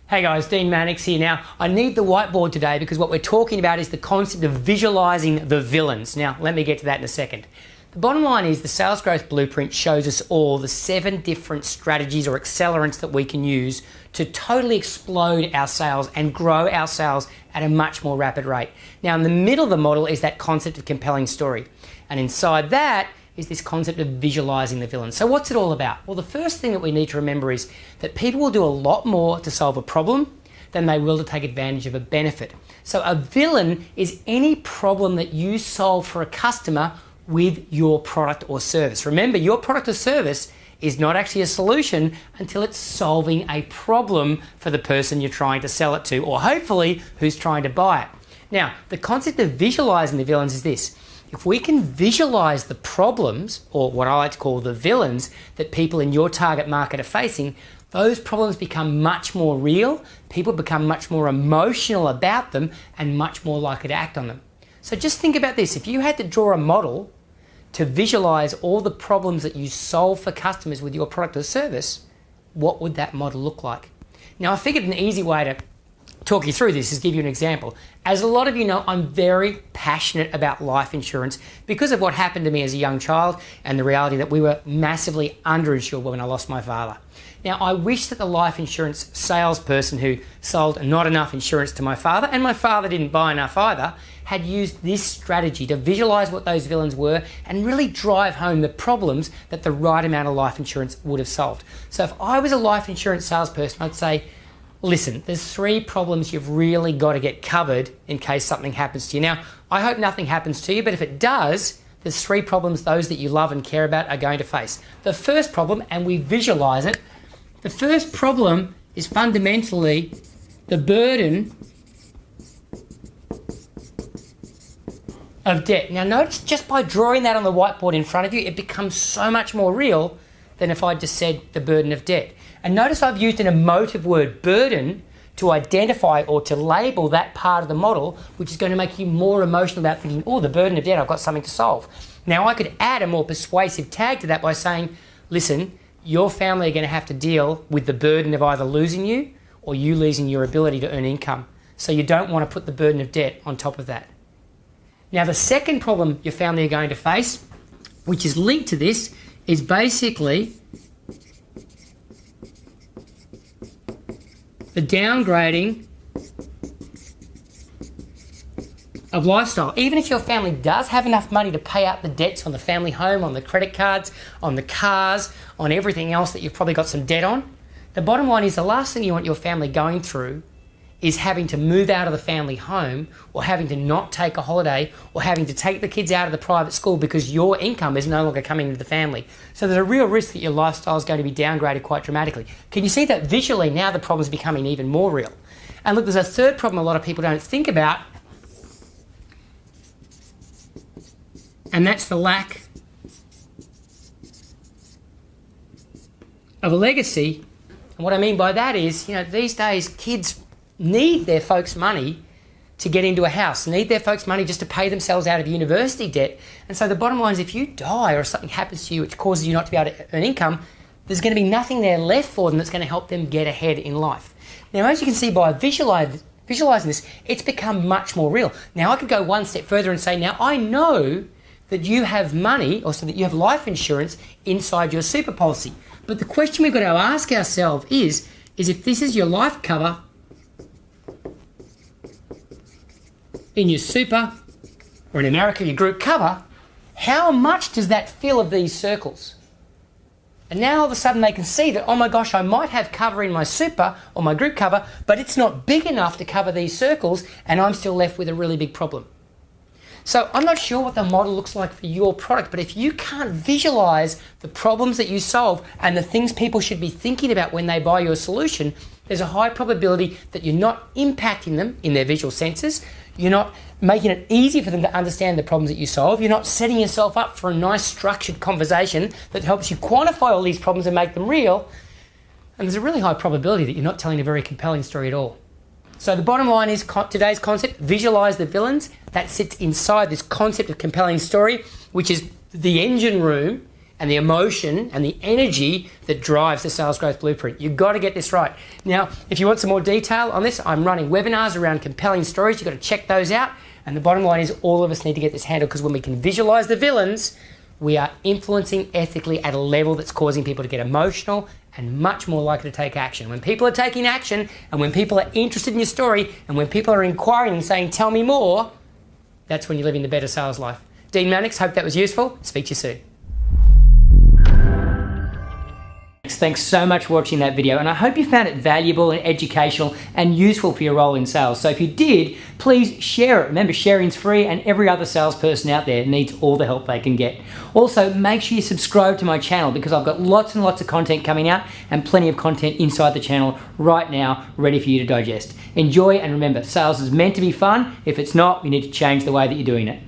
Hey guys, Dean Mannix here. Now, I need the whiteboard today because what we're talking about is the concept of visualizing the villains. Now, let me get to that in a second. The bottom line is the Sales Growth Blueprint shows us all the 7 different strategies or accelerants that we can use to totally explode our sales and grow our sales at a much more rapid rate. Now, in the middle of the model is that concept of compelling story. And inside that is this concept of visualizing the villain. So what's it all about? Well, the first thing that we need to remember is that people will do a lot more to solve a problem than they will to take advantage of a benefit. So a villain is any problem that you solve for a customer with your product or service. Remember, your product or service is not actually a solution until it's solving a problem for the person you're trying to sell it to, or hopefully who's trying to buy it. Now, the concept of visualizing the villains is this. If we can visualize the problems, or what I like to call the villains, that people in your target market are facing, those problems become much more real, people become much more emotional about them, and much more likely to act on them. So just think about this. If you had to draw a model to visualize all the problems that you solve for customers with your product or service, what would that model look like? Now, I figured an easy way to talk you through this is give you an example. As a lot of you know, I'm very passionate about life insurance because of what happened to me as a young child and the reality that we were massively underinsured when I lost my father. Now, I wish that the life insurance salesperson who sold not enough insurance to my father, and my father didn't buy enough either, had used this strategy to visualize what those villains were and really drive home the problems that the right amount of life insurance would have solved. So if I was a life insurance salesperson, I'd say, listen, there's 3 problems you've really got to get covered in case something happens to you. Now, I hope nothing happens to you, but if it does, there's 3 problems those that you love and care about are going to face. The first problem, and we visualize it, the first problem is fundamentally the burden of debt. Now, notice just by drawing that on the whiteboard in front of you, it becomes so much more real than if I just said the burden of debt. And notice I've used an emotive word, burden, to identify or to label that part of the model, which is going to make you more emotional about thinking, oh, the burden of debt, I've got something to solve. Now, I could add a more persuasive tag to that by saying, listen, your family are going to have to deal with the burden of either losing you or you losing your ability to earn income. So you don't want to put the burden of debt on top of that. Now, the second problem your family are going to face, which is linked to this, is basically the downgrading of lifestyle. Even if your family does have enough money to pay out the debts on the family home, on the credit cards, on the cars, on everything else that you've probably got some debt on, the bottom line is the last thing you want your family going through is having to move out of the family home, or having to not take a holiday, or having to take the kids out of the private school because your income is no longer coming into the family. So there's a real risk that your lifestyle is going to be downgraded quite dramatically. Can you see that visually now the problem is becoming even more real? And look, there's a third problem a lot of people don't think about, and that's the lack of a legacy. And what I mean by that is, these days kids need their folks' money to get into a house, need their folks' money just to pay themselves out of university debt. And so the bottom line is if you die or something happens to you which causes you not to be able to earn income, there's going to be nothing there left for them that's going to help them get ahead in life. Now, as you can see by visualizing this, it's become much more real. Now, I could go one step further and say, now I know that you have money, or so that you have life insurance inside your super policy. But the question we've got to ask ourselves is if this is your life cover in your super, or in America, your group cover, how much does that fill of these circles? And now all of a sudden they can see that, oh my gosh, I might have cover in my super or my group cover, but it's not big enough to cover these circles, and I'm still left with a really big problem. So I'm not sure what the model looks like for your product, but if you can't visualize the problems that you solve and the things people should be thinking about when they buy your solution, there's a high probability that you're not impacting them in their visual senses, you're not making it easy for them to understand the problems that you solve, you're not setting yourself up for a nice structured conversation that helps you quantify all these problems and make them real, and there's a really high probability that you're not telling a very compelling story at all. So the bottom line is today's concept, visualize the villains. That sits inside this concept of compelling story, which is the engine room and the emotion and the energy that drives the sales growth blueprint. You've got to get this right. Now, if you want some more detail on this, I'm running webinars around compelling stories. You've got to check those out. And the bottom line is all of us need to get this handled, because when we can visualize the villains, we are influencing ethically at a level that's causing people to get emotional and much more likely to take action. When people are taking action, and when people are interested in your story, and when people are inquiring and saying, tell me more, that's when you're living the better sales life. Dean Mannix, hope that was useful. Speak to you soon. Thanks so much for watching that video, and I hope you found it valuable and educational and useful for your role in sales. So if you did, please share it. Remember, sharing's free, and every other salesperson out there needs all the help they can get. Also, make sure you subscribe to my channel, because I've got lots and lots of content coming out, and plenty of content inside the channel right now ready for you to digest. Enjoy, and remember, sales is meant to be fun. If it's not, we need to change the way that you're doing it.